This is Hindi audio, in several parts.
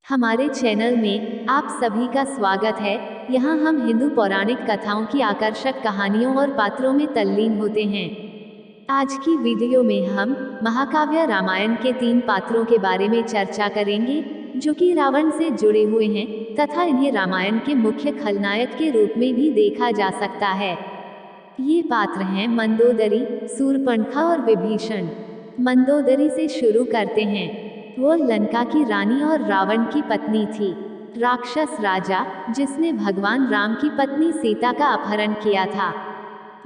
हमारे चैनल में आप सभी का स्वागत है। यहाँ हम हिंदू पौराणिक कथाओं की आकर्षक कहानियों और पात्रों में तल्लीन होते हैं। आज की वीडियो में हम महाकाव्य रामायण के 3 पात्रों के बारे में चर्चा करेंगे, जो कि रावण से जुड़े हुए हैं तथा इन्हें रामायण के मुख्य खलनायक के रूप में भी देखा जा सकता है। ये पात्र हैं मंदोदरी, शूर्पणखा और विभीषण। मंदोदरी से शुरू करते हैं। वो लंका की रानी और रावण की पत्नी थी। राक्षस राजा जिसने भगवान राम की पत्नी सीता का अपहरण किया था।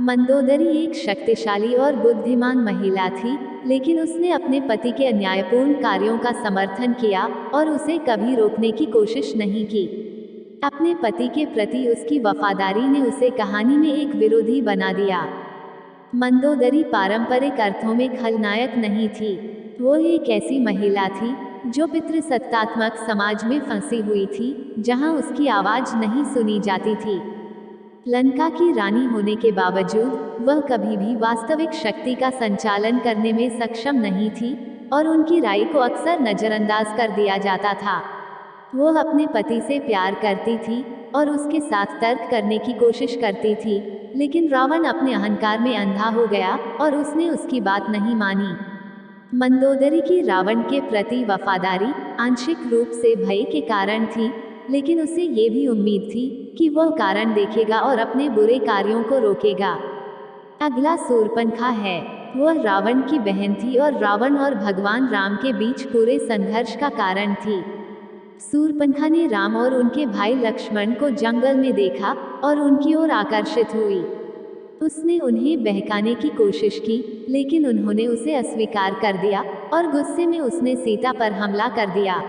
मंदोदरी एक शक्तिशाली और बुद्धिमान महिला थी, लेकिन उसने अपने पति के अन्यायपूर्ण कार्यों का समर्थन किया और उसे कभी रोकने की कोशिश नहीं की। अपने पति के प्रति उसकी वफादारी ने उसे कहानी में एक विरोधी बना दिया। मंदोदरी पारंपरिक अर्थों में खलनायक नहीं थी। वो एक ऐसी महिला थी जो पितृसत्तात्मक समाज में फंसी हुई थी, जहां उसकी आवाज नहीं सुनी जाती थी। लंका की रानी होने के बावजूद वह कभी भी वास्तविक शक्ति का संचालन करने में सक्षम नहीं थी और उनकी राय को अक्सर नजरअंदाज कर दिया जाता था। वो अपने पति से प्यार करती थी और उसके साथ तर्क करने की कोशिश करती थी, लेकिन रावण अपने अहंकार में अंधा हो गया और उसने उसकी बात नहीं मानी। मंदोदरी की रावण के प्रति वफादारी आंशिक रूप से भय के कारण थी, लेकिन उसे ये भी उम्मीद थी कि वह कारण देखेगा और अपने बुरे कार्यों को रोकेगा। अगला शूर्पणखा है। वह रावण की बहन थी और रावण और भगवान राम के बीच पूरे संघर्ष का कारण थी। शूर्पणखा ने राम और उनके भाई लक्ष्मण को जंगल में देखा और उनकी ओर आकर्षित हुई। उसने उन्हें बहकाने की कोशिश की, लेकिन उन्होंने उसे अस्वीकार कर दिया और गुस्से में उसने सीता पर हमला कर दिया,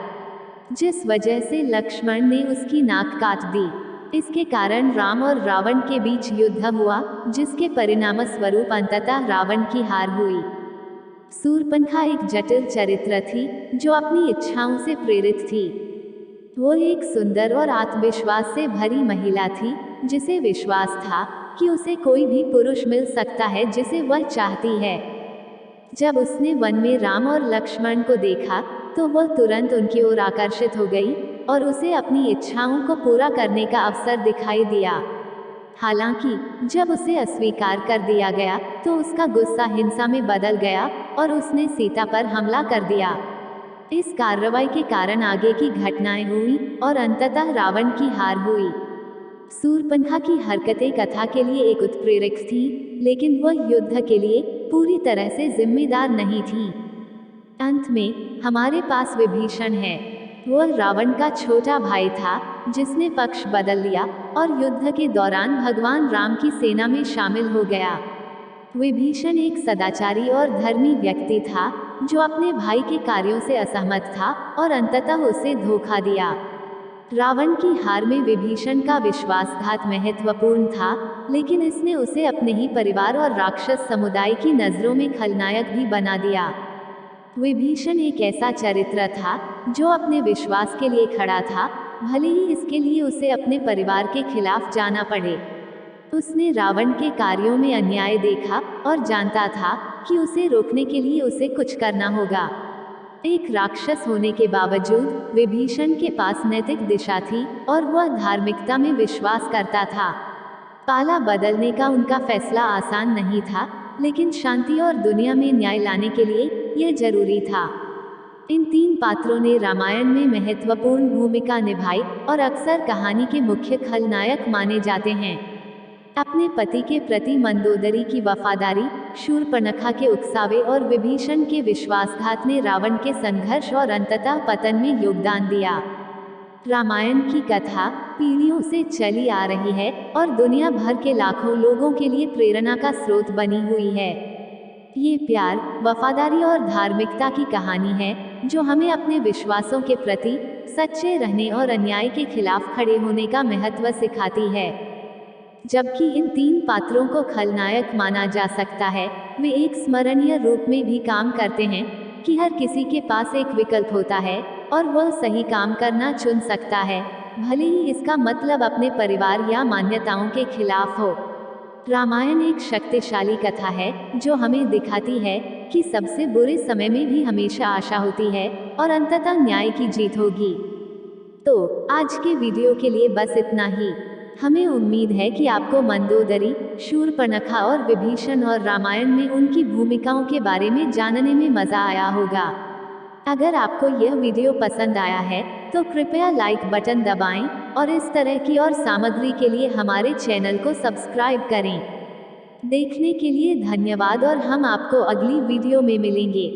जिस वजह से लक्ष्मण ने उसकी नाक काट दी। इसके कारण राम और रावण के बीच युद्ध हुआ, जिसके परिणामस्वरूप अंततः रावण की हार हुई। शूर्पणखा एक जटिल चरित्र थी जो अपनी इच्छाओं से प्रेरित थी। वो एक सुंदर और आत्मविश्वास से भरी महिला थी, जिसे विश्वास था कि उसे कोई भी पुरुष मिल सकता है जिसे वह चाहती है। जब उसने वन में राम और लक्ष्मण को देखा तो वह तुरंत उनकी ओर आकर्षित हो गई और उसे अपनी इच्छाओं को पूरा करने का अवसर दिखाई दिया। हालांकि जब उसे अस्वीकार कर दिया गया तो उसका गुस्सा हिंसा में बदल गया और उसने सीता पर हमला कर दिया। इस कार्रवाई के कारण आगे की घटनाएं हुई और अंततः रावण की हार हुई। शूर्पणखा की हरकतें कथा के लिए एक उत्प्रेरक थी, लेकिन वह युद्ध के लिए पूरी तरह से जिम्मेदार नहीं थी। अंत में हमारे पास विभीषण है। वह रावण का छोटा भाई था, जिसने पक्ष बदल लिया और युद्ध के दौरान भगवान राम की सेना में शामिल हो गया। विभीषण एक सदाचारी और धर्मी व्यक्ति था, जो अपने भाई के कार्यों से असहमत था और अंततः उसे धोखा दिया। रावण की हार में विभीषण का विश्वासघात महत्वपूर्ण था, लेकिन इसने उसे अपने ही परिवार और राक्षस समुदाय की नजरों में खलनायक भी बना दिया। विभीषण एक ऐसा चरित्र था जो अपने विश्वास के लिए खड़ा था, भले ही इसके लिए उसे अपने परिवार के खिलाफ जाना पड़े। उसने रावण के कार्यों में अन्याय देखा और जानता था कि उसे रोकने के लिए उसे कुछ करना होगा। एक राक्षस होने के बावजूद विभीषण के पास नैतिक दिशा थी और वह धार्मिकता में विश्वास करता था। पाला बदलने का उनका फैसला आसान नहीं था, लेकिन शांति और दुनिया में न्याय लाने के लिए यह जरूरी था। इन 3 पात्रों ने रामायण में महत्वपूर्ण भूमिका निभाई और अक्सर कहानी के मुख्य खलनायक माने जाते हैं। अपने पति के प्रति मंदोदरी की वफादारी, शूर्पणखा के उकसावे और विभीषण के विश्वासघात ने रावण के संघर्ष और अंततः पतन में योगदान दिया। रामायण की कथा पीढ़ियों से चली आ रही है और दुनिया भर के लाखों लोगों के लिए प्रेरणा का स्रोत बनी हुई है। ये प्यार, वफादारी और धार्मिकता की कहानी है, जो हमें अपने विश्वासों के प्रति सच्चे रहने और अन्याय के खिलाफ खड़े होने का महत्व सिखाती है। जबकि इन 3 पात्रों को खलनायक माना जा सकता है, वे एक स्मरणीय रूप में भी काम करते हैं कि हर किसी के पास एक विकल्प होता है और वह सही काम करना चुन सकता है, भले ही इसका मतलब अपने परिवार या मान्यताओं के खिलाफ हो। रामायण एक शक्तिशाली कथा है जो हमें दिखाती है कि सबसे बुरे समय में भी हमेशा आशा होती है और अंततः न्याय की जीत होगी। तो आज के वीडियो के लिए बस इतना ही। हमें उम्मीद है कि आपको मंदोदरी, शूर्पणखा और विभीषण और रामायण में उनकी भूमिकाओं के बारे में जानने में मजा आया होगा। अगर आपको यह वीडियो पसंद आया है तो कृपया लाइक बटन दबाएं और इस तरह की और सामग्री के लिए हमारे चैनल को सब्सक्राइब करें। देखने के लिए धन्यवाद और हम आपको अगली वीडियो में मिलेंगे।